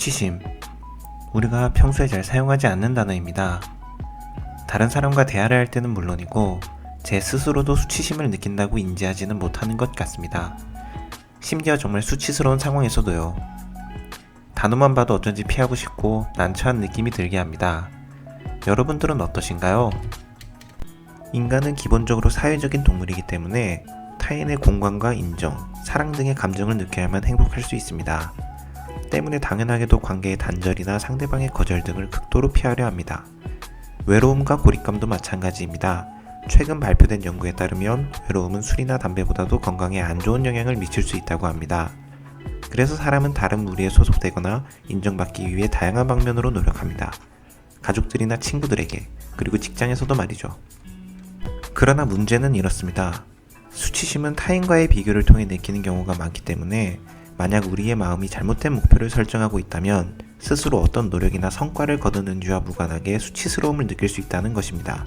수치심. 우리가 평소에 잘 사용하지 않는 단어입니다. 다른 사람과 대화를 할 때는 물론이고 제 스스로도 수치심을 느낀다고 인지하지는 못하는 것 같습니다. 심지어 정말 수치스러운 상황에서도요. 단어만 봐도 어쩐지 피하고 싶고 난처한 느낌이 들게 합니다. 여러분들은 어떠신가요? 인간은 기본적으로 사회적인 동물이기 때문에 타인의 공감과 인정, 사랑 등의 감정을 느껴야만 행복할 수 있습니다. 때문에 당연하게도 관계의 단절이나 상대방의 거절 등을 극도로 피하려 합니다. 외로움과 고립감도 마찬가지입니다. 최근 발표된 연구에 따르면 외로움은 술이나 담배보다도 건강에 안 좋은 영향을 미칠 수 있다고 합니다. 그래서 사람은 다른 무리에 소속되거나 인정받기 위해 다양한 방면으로 노력합니다. 가족들이나 친구들에게, 그리고 직장에서도 말이죠. 그러나 문제는 이렇습니다. 수치심은 타인과의 비교를 통해 느끼는 경우가 많기 때문에 만약 우리의 마음이 잘못된 목표를 설정하고 있다면 스스로 어떤 노력이나 성과를 거두는지와 무관하게 수치스러움을 느낄 수 있다는 것입니다.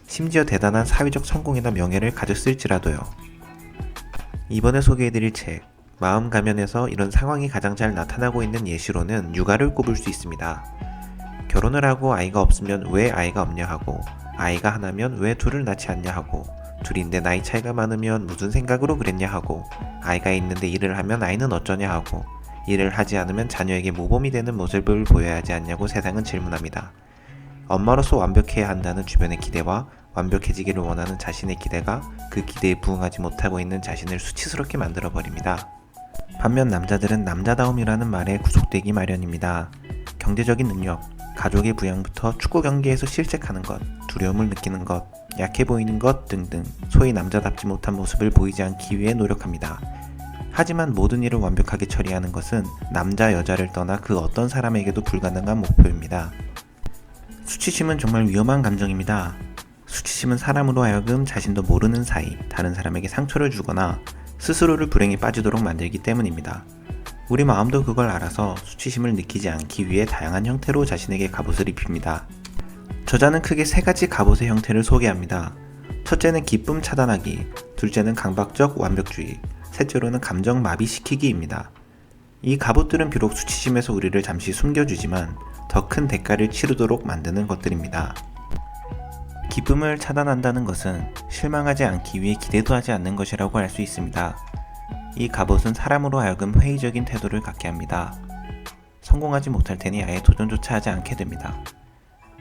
심지어 대단한 사회적 성공이나 명예를 가졌을지라도요. 이번에 소개해드릴 책 마음 가면에서 이런 상황이 가장 잘 나타나고 있는 예시로는 육아를 꼽을 수 있습니다. 결혼을 하고 아이가 없으면 왜 아이가 없냐 하고, 아이가 하나면 왜 둘을 낳지 않냐 하고, 둘인데 나이 차이가 많으면 무슨 생각으로 그랬냐 하고, 아이가 있는데 일을 하면 아이는 어쩌냐 하고, 일을 하지 않으면 자녀에게 모범이 되는 모습을 보여야 하지 않냐고 세상은 질문합니다. 엄마로서 완벽해야 한다는 주변의 기대와 완벽해지기를 원하는 자신의 기대가 그 기대에 부응하지 못하고 있는 자신을 수치스럽게 만들어버립니다. 반면 남자들은 남자다움이라는 말에 구속되기 마련입니다. 경제적인 능력, 가족의 부양부터 축구 경기에서 실책하는 것, 두려움을 느끼는 것, 약해 보이는 것 등등 소위 남자답지 못한 모습을 보이지 않기 위해 노력합니다. 하지만 모든 일을 완벽하게 처리하는 것은 남자 여자를 떠나 그 어떤 사람에게도 불가능한 목표입니다. 수치심은 정말 위험한 감정입니다. 수치심은 사람으로 하여금 자신도 모르는 사이 다른 사람에게 상처를 주거나 스스로를 불행에 빠지도록 만들기 때문입니다. 우리 마음도 그걸 알아서 수치심을 느끼지 않기 위해 다양한 형태로 자신에게 갑옷을 입힙니다. 저자는 크게 3가지 갑옷의 형태를 소개합니다. 첫째는 기쁨 차단하기, 둘째는 강박적 완벽주의, 셋째로는 감정 마비시키기입니다. 이 갑옷들은 비록 수치심에서 우리를 잠시 숨겨주지만 더 큰 대가를 치르도록 만드는 것들입니다. 기쁨을 차단한다는 것은 실망하지 않기 위해 기대도 하지 않는 것이라고 할 수 있습니다. 이 갑옷은 사람으로 하여금 회의적인 태도를 갖게 합니다. 성공하지 못할 테니 아예 도전조차 하지 않게 됩니다.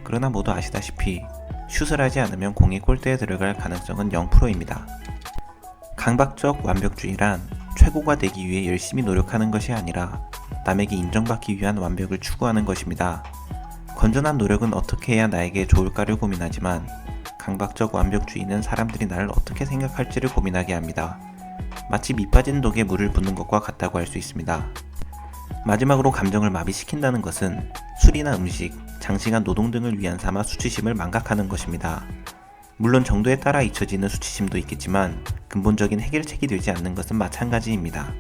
그러나 모두 아시다시피 슛을 하지 않으면 공이 골대에 들어갈 가능성은 0%입니다. 강박적 완벽주의란 최고가 되기 위해 열심히 노력하는 것이 아니라 남에게 인정받기 위한 완벽을 추구하는 것입니다. 건전한 노력은 어떻게 해야 나에게 좋을까를 고민하지만 강박적 완벽주의는 사람들이 나를 어떻게 생각할지를 고민하게 합니다. 마치 밑 빠진 독에 물을 붓는 것과 같다고 할 수 있습니다. 마지막으로 감정을 마비시킨다는 것은 술이나 음식, 장시간 노동 등을 위안 삼아 수치심을 망각하는 것입니다. 물론 정도에 따라 잊혀지는 수치심도 있겠지만 근본적인 해결책이 되지 않는 것은 마찬가지입니다.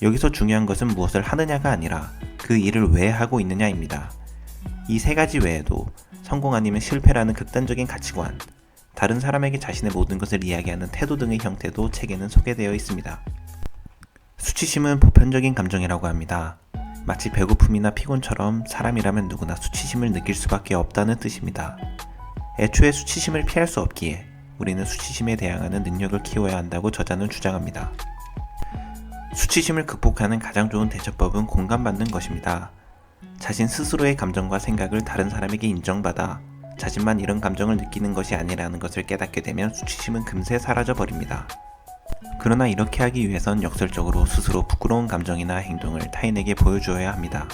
여기서 중요한 것은 무엇을 하느냐가 아니라 그 일을 왜 하고 있느냐입니다. 이 3가지 외에도 성공 아니면 실패라는 극단적인 가치관, 다른 사람에게 자신의 모든 것을 이야기하는 태도 등의 형태도 책에는 소개되어 있습니다. 수치심은 보편적인 감정이라고 합니다. 마치 배고픔이나 피곤처럼 사람이라면 누구나 수치심을 느낄 수밖에 없다는 뜻입니다. 애초에 수치심을 피할 수 없기에 우리는 수치심에 대항하는 능력을 키워야 한다고 저자는 주장합니다. 수치심을 극복하는 가장 좋은 대처법은 공감받는 것입니다. 자신 스스로의 감정과 생각을 다른 사람에게 인정받아 자신만 이런 감정을 느끼는 것이 아니라는 것을 깨닫게 되면 수치심은 금세 사라져버립니다. 그러나 이렇게 하기 위해선 역설적으로 스스로 부끄러운 감정이나 행동을 타인에게 보여주어야 합니다.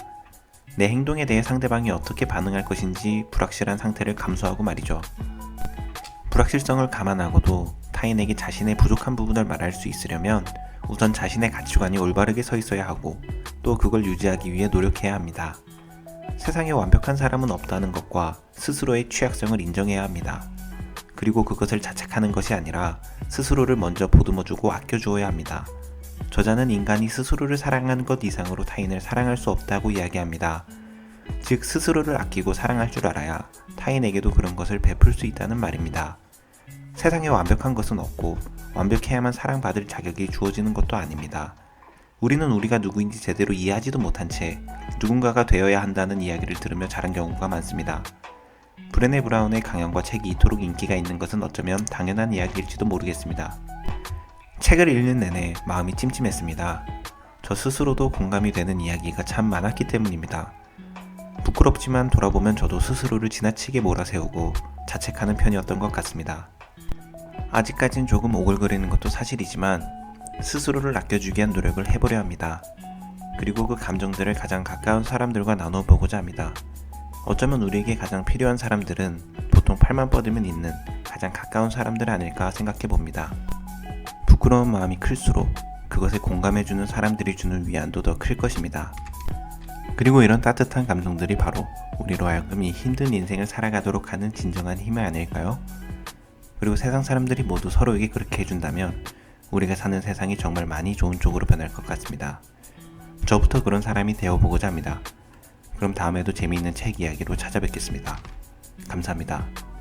내 행동에 대해 상대방이 어떻게 반응할 것인지 불확실한 상태를 감수하고 말이죠. 불확실성을 감안하고도 타인에게 자신의 부족한 부분을 말할 수 있으려면 우선 자신의 가치관이 올바르게 서 있어야 하고 또 그걸 유지하기 위해 노력해야 합니다. 세상에 완벽한 사람은 없다는 것과 스스로의 취약성을 인정해야 합니다. 그리고 그것을 자책하는 것이 아니라 스스로를 먼저 보듬어주고 아껴주어야 합니다. 저자는 인간이 스스로를 사랑하는 것 이상으로 타인을 사랑할 수 없다고 이야기합니다. 즉 스스로를 아끼고 사랑할 줄 알아야 타인에게도 그런 것을 베풀 수 있다는 말입니다. 세상에 완벽한 것은 없고 완벽해야만 사랑받을 자격이 주어지는 것도 아닙니다. 우리는 우리가 누구인지 제대로 이해하지도 못한 채 누군가가 되어야 한다는 이야기를 들으며 자란 경우가 많습니다. 브레네 브라운의 강연과 책이 이토록 인기가 있는 것은 어쩌면 당연한 이야기일지도 모르겠습니다. 책을 읽는 내내 마음이 찜찜했습니다. 저 스스로도 공감이 되는 이야기가 참 많았기 때문입니다. 부끄럽지만 돌아보면 저도 스스로를 지나치게 몰아세우고 자책하는 편이었던 것 같습니다. 아직까진 조금 오글거리는 것도 사실이지만 스스로를 아껴주기 위한 노력을 해보려 합니다. 그리고 그 감정들을 가장 가까운 사람들과 나눠보고자 합니다. 어쩌면 우리에게 가장 필요한 사람들은 보통 팔만 뻗으면 있는 가장 가까운 사람들 아닐까 생각해 봅니다. 부끄러운 마음이 클수록 그것에 공감해주는 사람들이 주는 위안도 더 클 것입니다. 그리고 이런 따뜻한 감정들이 바로 우리로 하여금 이 힘든 인생을 살아가도록 하는 진정한 힘이 아닐까요? 그리고 세상 사람들이 모두 서로에게 그렇게 해준다면 우리가 사는 세상이 정말 많이 좋은 쪽으로 변할 것 같습니다. 저부터 그런 사람이 되어보고자 합니다. 그럼 다음에도 재미있는 책 이야기로 찾아뵙겠습니다. 감사합니다.